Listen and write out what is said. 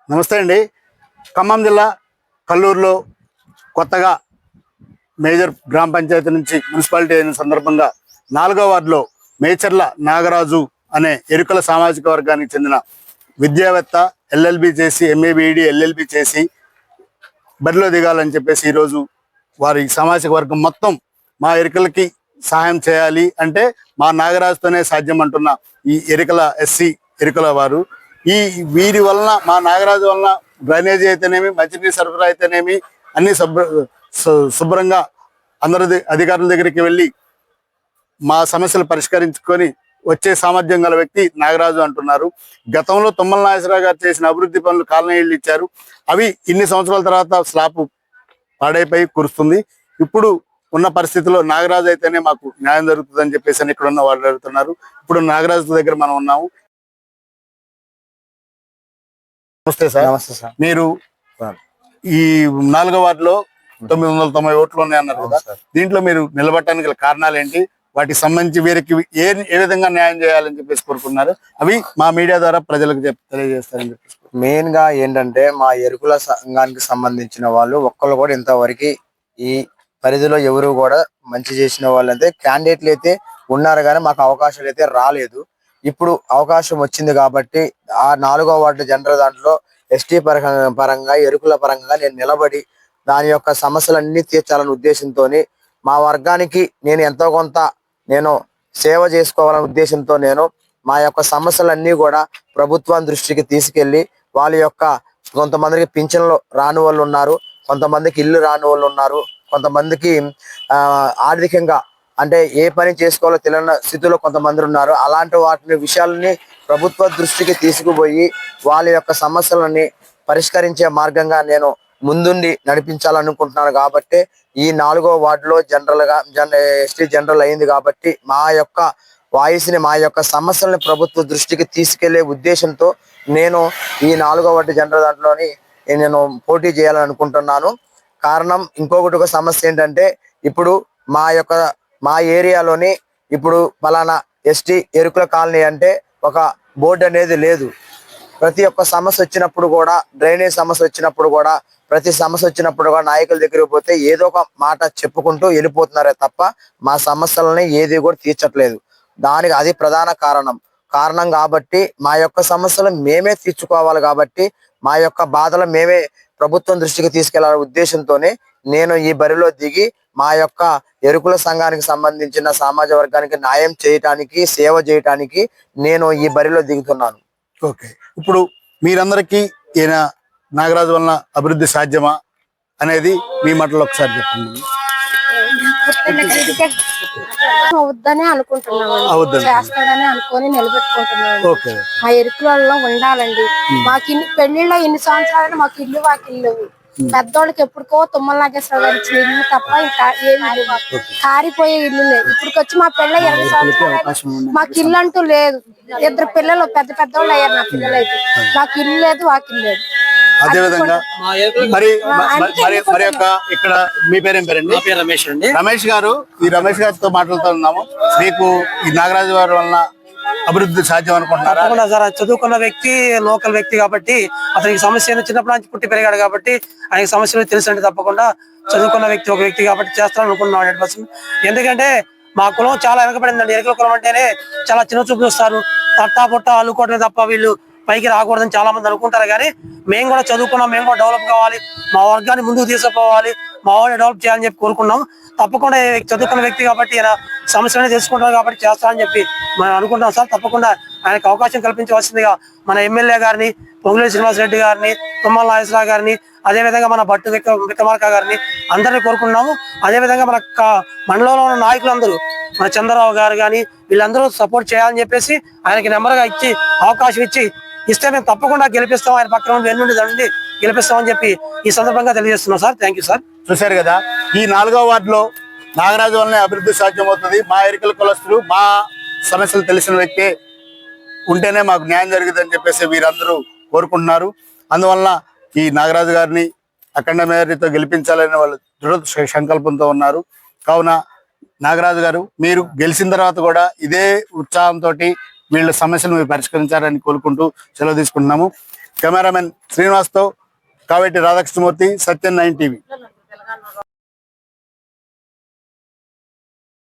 నమస్తే అండి. ఖమ్మం జిల్లా కల్లూరులో కొత్తగా మేజర్ గ్రామ పంచాయతీ నుంచి మున్సిపాలిటీ అయిన సందర్భంగా 4వ వార్డులో మేచర్ల నాగరాజు అనే ఎరుకల సామాజిక వర్గానికి చెందిన విద్యావేత్త, ఎల్ఎల్బి చేసి ఎంఏబిఈడి ఎల్ఎల్బి చేసి బరిలో దిగాలని చెప్పేసి ఈరోజు వారి సామాజిక వర్గం మొత్తం మా ఎరుకలకి సహాయం చేయాలి అంటే మా నాగరాజుతోనే సాధ్యం అంటున్న ఈ ఎరుకల ఎస్సీ ఎరుకల వారు వీరి వలన మా నాగరాజు వలన డ్రైనేజీ అయితేనేమి, మంచినీటి సరఫరా అయితేనేమి అన్ని శుభ్రంగా అందరి అధికారుల దగ్గరికి వెళ్ళి మా సమస్యలు పరిష్కరించుకొని వచ్చే సామర్థ్యం గల వ్యక్తి నాగరాజు అంటున్నారు. గతంలో తుమ్మల నాగేశ్వరరావు గారు చేసిన అభివృద్ధి పనులు కాలనీళ్ళు ఇచ్చారు. అవి ఇన్ని సంవత్సరాల తర్వాత స్లాబ్ పాడైపోయి కురుస్తుంది. ఇప్పుడు ఉన్న పరిస్థితిలో నాగరాజు అయితేనే మాకు న్యాయం జరుగుతుందని చెప్పేసి ఇక్కడ ఉన్న వాళ్ళు అడుగుతున్నారు. ఇప్పుడు నాగరాజు దగ్గర మనం ఉన్నాము. నమస్తే సార్. నమస్తే సార్. మీరు ఈ 4వ వార్డులో 990 ఓట్లు ఉన్నాయన్నారు కదా, దీంట్లో మీరు నిలబడటానికి గల కారణాలు ఏంటి? వాటికి సంబంధించి వీరికి ఏ విధంగా న్యాయం చేయాలని చెప్పేసి కోరుకున్నారు? అవి మా మీడియా ద్వారా ప్రజలకు తెలియజేస్తారని చెప్పేసి. మెయిన్ గా ఏంటంటే మా ఎరుకుల సంఘానికి సంబంధించిన వాళ్ళు ఒక్కళ్ళు కూడా ఇంతవరకు ఈ పరిధిలో ఎవరు కూడా మంచి చేసిన వాళ్ళు అయితే క్యాండిడేట్లు అయితే ఉన్నారు, కానీ మాకు అవకాశాలు అయితే రాలేదు. ఇప్పుడు అవకాశం వచ్చింది కాబట్టి ఆ 4వ వార్డు జనరల్ దాంట్లో ఎస్టీ పరంగా ఎరుకుల పరంగా నేను నిలబడి దాని యొక్క సమస్యలన్నీ తీర్చాలనే ఉద్దేశంతో మా వర్గానికి నేను ఎంతో కొంత నేను సేవ చేసుకోవాలనే ఉద్దేశంతో నేను మా యొక్క సమస్యలన్నీ కూడా ప్రభుత్వం దృష్టికి తీసుకెళ్లి వాళ్ళ యొక్క కొంతమందికి పింఛన్లు రాని వాళ్ళు ఉన్నారు, కొంతమందికి ఇల్లు రాని వాళ్ళు ఉన్నారు, కొంతమందికి ఆర్థికంగా అంటే ఏ పని చేసుకోవాలో తెలియని స్థితిలో కొంతమంది ఉన్నారు. అలాంటి వాటిని విషయాలని ప్రభుత్వ దృష్టికి తీసుకుపోయి వాళ్ళ యొక్క సమస్యలని పరిష్కరించే మార్గంగా నేను ముందుండి నడిపించాలనుకుంటున్నాను. కాబట్టి ఈ 4వ వార్డులో ఎస్టీ జనరల్ అయింది కాబట్టి మా యొక్క వాయిస్ ని, మా యొక్క సమస్యల్ని ప్రభుత్వ దృష్టికి తీసుకెళ్లే ఉద్దేశంతో నేను ఈ 4వ వార్డు జనరల్ దాంట్లోని నేను పోటీ చేయాలని అనుకుంటున్నాను. కారణం ఇంకొకటి సమస్య ఏంటంటే ఇప్పుడు మా ఏరియాలోని ఇప్పుడు పలానా ఎస్టీ ఎరుకుల కాలనీ అంటే ఒక బోర్డు అనేది లేదు. ప్రతి ఒక్క సమస్య వచ్చినప్పుడు కూడా, డ్రైనేజ్ సమస్య వచ్చినప్పుడు కూడా, ప్రతి సమస్య వచ్చినప్పుడు కూడా నాయకుల దగ్గరికి పోతే ఏదో ఒక మాట చెప్పుకుంటూ వెళ్ళిపోతున్నారే తప్ప మా సమస్యలని ఏది కూడా తీర్చట్లేదు. దానికి అది ప్రధాన కారణం కాబట్టి మా యొక్క సమస్యలు మేమే తీర్చుకోవాలి. కాబట్టి మా యొక్క బాధలు మేమే ప్రభుత్వం దృష్టికి తీసుకెళ్లాలనే ఉద్దేశంతోనే నేను ఈ బరిలో దిగి మా యొక్క ఎరుకుల సంఘానికి సంబంధించిన సామాజిక వర్గానికి న్యాయం చేయటానికి, సేవ చేయటానికి నేను ఈ బరిలో దిగుతున్నాను. ఓకే, ఇప్పుడు మీరందరికీ ఈయన నాగరాజు వలన అభివృద్ధి సాధ్యమా అనేది మీ మాటలో ఒకసారి చెప్పండి. అవుద్దని అనుకుంటున్నామండి, చేస్తాడని అనుకొని నిలబెట్టుకుంటున్నాము. మా ఎరుకులలో ఉండాలండి. మాకు పెళ్లిలో ఇన్ని సంవత్సరాలు మాకు ఇల్లు వాకిల్లు పెద్దోళ్ళకి ఎప్పుడుకో తుమ్మల నాగేశ్వరరావు గారు ఇచ్చిన ఇల్లు తప్ప ఇంకా ఏమి ఇల్లు కారిపోయే ఇల్లు లేదు. ఇప్పటికొచ్చి మా పిల్ల 20 సంవత్సరాలు మాకు ఇల్లు అంటూ లేదు. 2 పిల్లలు పెద్దోళ్ళు అయ్యారు. నా పిల్లలు అయితే మాకు ఇల్లు లేదు, వాకిల్లు లేదు. అదే విధంగా మరి ఇక్కడ మీ పేరేం పేరండి? రమేష్ అండి. రమేష్ గారు, ఈ రమేష్ గారితో మాట్లాడుతున్నాము. మీకు ఈ నాగరాజు గారి వలన అభివృద్ధి సాధ్యం అనుకుంటున్నారా? సార్, చదువుకున్న వ్యక్తి, లోకల్ వ్యక్తి కాబట్టి అతనికి సమస్య చిన్నప్పటి నుంచి పుట్టి పెరిగాడు కాబట్టి ఆయనకి సమస్యలు తెలుసు అంటే తప్పకుండా చదువుకున్న వ్యక్తి, ఒక వ్యక్తి కాబట్టి చేస్తాను అనుకుంటున్నాం 100%. ఎందుకంటే మా కులం చాలా వెనకబడిందండి. ఎరుకల కులం అంటేనే చాలా చిన్న చూపు చూస్తారు. తట్టా పుట్ట అల్లుకోవటమే తప్ప వీళ్ళు పైకి రాకూడదని చాలా మంది అనుకుంటారు. కానీ మేము కూడా చదువుకున్నాం, మేము కూడా డెవలప్ కావాలి, మా వర్గాన్ని ముందుకు తీసుకుపోవాలి, మా వాళ్ళు డెవలప్ చేయాలని చెప్పి కోరుకున్నాం. తప్పకుండా చదువుకున్న వ్యక్తి కాబట్టి ఈయన సమస్యలనే తెలుసుకుంటారు కాబట్టి చేస్తామని చెప్పి మనం అనుకుంటున్నాం సార్. తప్పకుండా ఆయనకు అవకాశం కల్పించవలసిందిగా మన ఎమ్మెల్యే గారిని, పొంగులేటి శ్రీనివాసరెడ్డి గారిని, తుమ్మల నాగేశ్వరరావు గారిని, అదేవిధంగా మన భట్టు విక్రమార్క గారిని అందరినీ కోరుకున్నాము. అదేవిధంగా మన మండలంలో ఉన్న నాయకులందరూ, మన చంద్రరావు గారు కానీ వీళ్ళందరూ సపోర్ట్ చేయాలని చెప్పేసి ఆయనకి నెంబర్గా ఇచ్చి అవకాశం ఇస్తే మేము తప్పకుండా గెలిపిస్తాం. ఆయన పక్కన వెన్నుండి దండి గెలిపిస్తామని చెప్పి ఈ సందర్భంగా తెలియజేస్తున్నాం సార్. Thank you sir. చూశారు కదా, ఈ 4వ వార్డులో నాగరాజు వల్లనే అభివృద్ధి సాధ్యమవుతుంది. మా ఎరుకల కులస్తులు, మా సమస్యలు తెలిసిన వ్యక్తి ఉంటేనే మాకు న్యాయం జరుగుతుందని చెప్పేసి వీరందరూ కోరుకుంటున్నారు. అందువలన ఈ నాగరాజు గారిని అఖండ మేయర్తో గెలిపించాలని వాళ్ళు దృఢ సంకల్పంతో ఉన్నారు. కావున నాగరాజు గారు, మీరు గెలిచిన తర్వాత కూడా ఇదే ఉత్సాహంతో వీళ్ళ సమస్యలు మీరు పరిష్కరించారని కోరుకుంటూ సెలవు తీసుకుంటున్నాము. కెమెరామెన్ శ్రీనివాస్తో కావేటి రాధాకృష్ణమూర్తి, సత్యం 9 టీవీ.